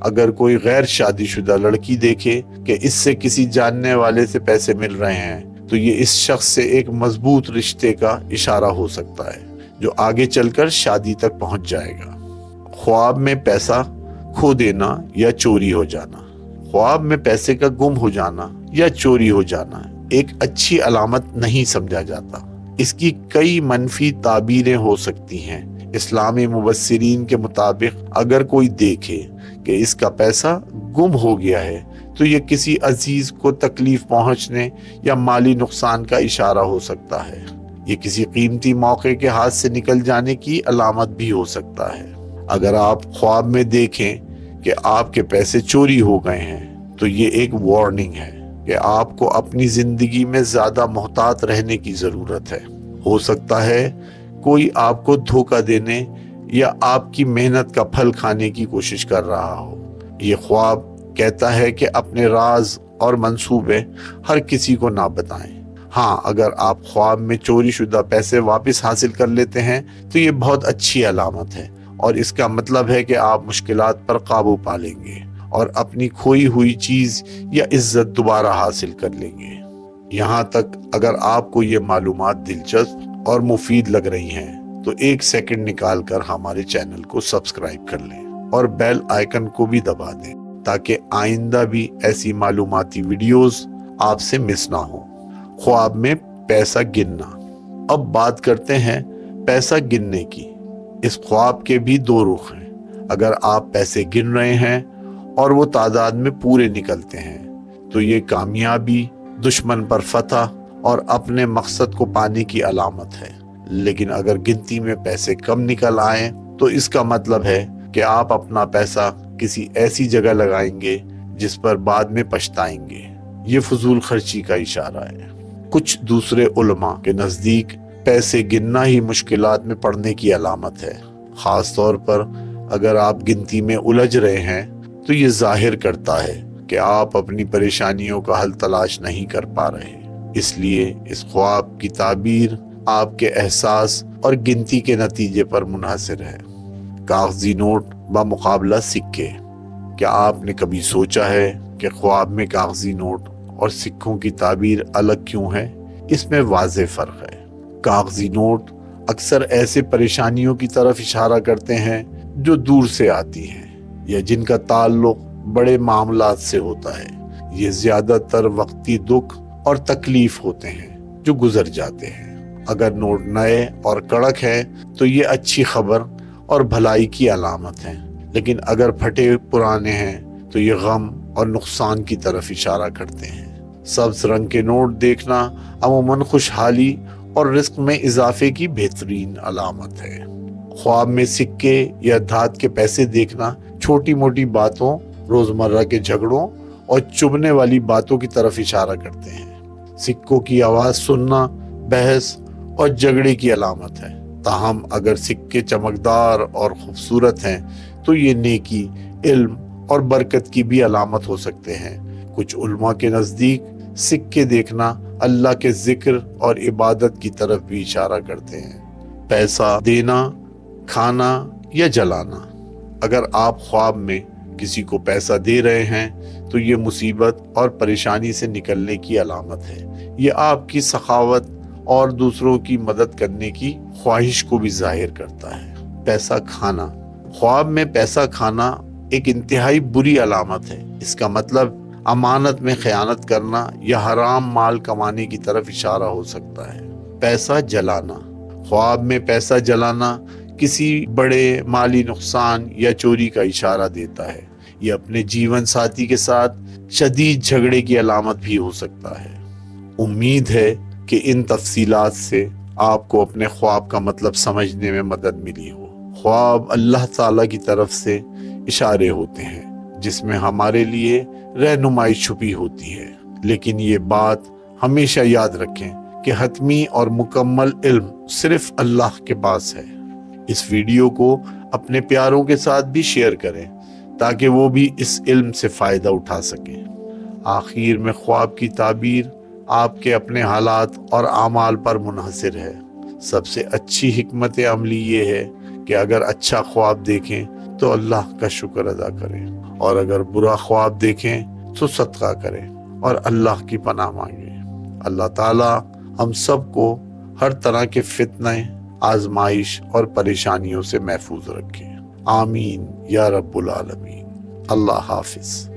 اگر کوئی غیر شادی شدہ لڑکی دیکھے کہ اس سے کسی جاننے والے سے پیسے مل رہے ہیں تو یہ اس شخص سے ایک مضبوط رشتے کا اشارہ ہو سکتا ہے جو آگے چل کر شادی تک پہنچ جائے گا۔ خواب میں پیسہ کھو دینا یا چوری ہو جانا۔ خواب میں پیسے کا گم ہو جانا یا چوری ہو جانا ایک اچھی علامت نہیں سمجھا جاتا۔ اس کی کئی منفی تعبیریں ہو سکتی ہیں۔ اسلامی مبصرین کے مطابق اگر کوئی دیکھے کہ اس کا پیسہ گم ہو گیا ہے تو یہ کسی عزیز کو تکلیف پہنچنے یا مالی نقصان کا اشارہ ہو سکتا ہے۔ یہ کسی قیمتی موقع کے ہاتھ سے نکل جانے کی علامت بھی ہو سکتا ہے۔ اگر آپ خواب میں دیکھیں کہ آپ کے پیسے چوری ہو گئے ہیں تو یہ ایک وارننگ ہے کہ آپ کو اپنی زندگی میں زیادہ محتاط رہنے کی ضرورت ہے۔ ہو سکتا ہے کوئی آپ کو دھوکہ دینے یا آپ کی محنت کا پھل کھانے کی کوشش کر رہا ہو۔ یہ خواب کہتا ہے کہ اپنے راز اور منصوبے ہر کسی کو نہ بتائیں۔ ہاں، اگر آپ خواب میں چوری شدہ پیسے واپس حاصل کر لیتے ہیں تو یہ بہت اچھی علامت ہے اور اس کا مطلب ہے کہ آپ مشکلات پر قابو پا لیں گے اور اپنی کھوئی ہوئی چیز یا عزت دوبارہ حاصل کر لیں گے۔ یہاں تک اگر آپ کو یہ معلومات دلچسپ اور مفید لگ رہی ہیں تو 1 سیکنڈ نکال کر ہمارے چینل کو سبسکرائب کر لیں اور بیل آئیکن کو بھی دبا دیں تاکہ آئندہ بھی ایسی معلوماتی ویڈیوز آپ سے مس نہ ہوں۔ خواب میں پیسہ گننا۔ اب بات کرتے ہیں پیسہ گننے کی۔ اس خواب کے بھی 2 رخ ہیں۔ اگر آپ پیسے گن رہے ہیں اور وہ تعداد میں پورے نکلتے ہیں تو یہ کامیابی، دشمن پر فتح اور اپنے مقصد کو پانے کی علامت ہے۔ لیکن اگر گنتی میں پیسے کم نکل آئیں تو اس کا مطلب ہے کہ آپ اپنا پیسہ کسی ایسی جگہ لگائیں گے جس پر بعد میں پچھتائیں گے۔ یہ فضول خرچی کا اشارہ ہے۔ کچھ دوسرے علماء کے نزدیک پیسے گننا ہی مشکلات میں پڑنے کی علامت ہے۔ خاص طور پر اگر آپ گنتی میں الجھ رہے ہیں تو یہ ظاہر کرتا ہے کہ آپ اپنی پریشانیوں کا حل تلاش نہیں کر پا رہے۔ اس لیے اس خواب کی تعبیر آپ کے احساس اور گنتی کے نتیجے پر منحصر ہے۔ کاغذی نوٹ بمقابلہ سکے۔ کیا آپ نے کبھی سوچا ہے کہ خواب میں کاغذی نوٹ اور سکوں کی تعبیر الگ کیوں ہے؟ اس میں واضح فرق ہے۔ کاغذی نوٹ اکثر ایسے پریشانیوں کی طرف اشارہ کرتے ہیں جو دور سے آتی ہیں یا جن کا تعلق بڑے معاملات سے ہوتا ہے۔ یہ زیادہ تر وقتی دکھ اور تکلیف ہوتے ہیں جو گزر جاتے ہیں۔ اگر نوٹ نئے اور کڑک ہے تو یہ اچھی خبر اور بھلائی کی علامت ہے، لیکن اگر پھٹے پرانے ہیں تو یہ غم اور نقصان کی طرف اشارہ کرتے ہیں۔ سبز رنگ کے نوٹ دیکھنا عموماً خوشحالی اور رزق میں اضافے کی بہترین علامت ہے۔ خواب میں سکے یا دھات کے پیسے دیکھنا چھوٹی موٹی باتوں، روزمرہ کے جھگڑوں اور چبھنے والی باتوں کی طرف اشارہ کرتے ہیں۔ سکوں کی آواز سننا بحث اور جھگڑے کی علامت ہے۔ تاہم اگر سکے چمکدار اور خوبصورت ہیں تو یہ نیکی، علم اور برکت کی بھی علامت ہو سکتے ہیں۔ کچھ علماء کے نزدیک سکے دیکھنا اللہ کے ذکر اور عبادت کی طرف بھی اشارہ کرتے ہیں۔ پیسہ دینا، کھانا یا جلانا۔ اگر آپ خواب میں کسی کو پیسہ دے رہے ہیں تو یہ مصیبت اور پریشانی سے نکلنے کی علامت ہے۔ یہ آپ کی سخاوت اور دوسروں کی مدد کرنے کی خواہش کو بھی ظاہر کرتا ہے۔ پیسہ کھانا۔ خواب میں پیسہ کھانا ایک انتہائی بری علامت ہے۔ اس کا مطلب امانت میں خیانت کرنا یا حرام مال کمانے کی طرف اشارہ ہو سکتا ہے۔ پیسہ جلانا۔ خواب میں پیسہ جلانا کسی بڑے مالی نقصان یا چوری کا اشارہ دیتا ہے۔ یہ اپنے جیون ساتھی کے ساتھ شدید جھگڑے کی علامت بھی ہو سکتا ہے۔ امید ہے کہ ان تفصیلات سے آپ کو اپنے خواب کا مطلب سمجھنے میں مدد ملی ہو۔ خواب اللہ تعالیٰ کی طرف سے اشارے ہوتے ہیں جس میں ہمارے لیے رہنمائی چھپی ہوتی ہے، لیکن یہ بات ہمیشہ یاد رکھیں کہ حتمی اور مکمل علم صرف اللہ کے پاس ہے۔ اس ویڈیو کو اپنے پیاروں کے ساتھ بھی شیئر کریں تاکہ وہ بھی اس علم سے فائدہ اٹھا سکیں۔ آخر میں خواب کی تعبیر آپ کے اپنے حالات اور اعمال پر منحصر ہے۔ سب سے اچھی حکمت عملی یہ ہے کہ اگر اچھا خواب دیکھیں تو اللہ کا شکر ادا کریں، اور اگر برا خواب دیکھیں تو صدقہ کریں اور اللہ کی پناہ مانگیں۔ اللہ تعالی ہم سب کو ہر طرح کے فتنے، آزمائش اور پریشانیوں سے محفوظ رکھے، آمین یا رب العالمین۔ اللہ حافظ۔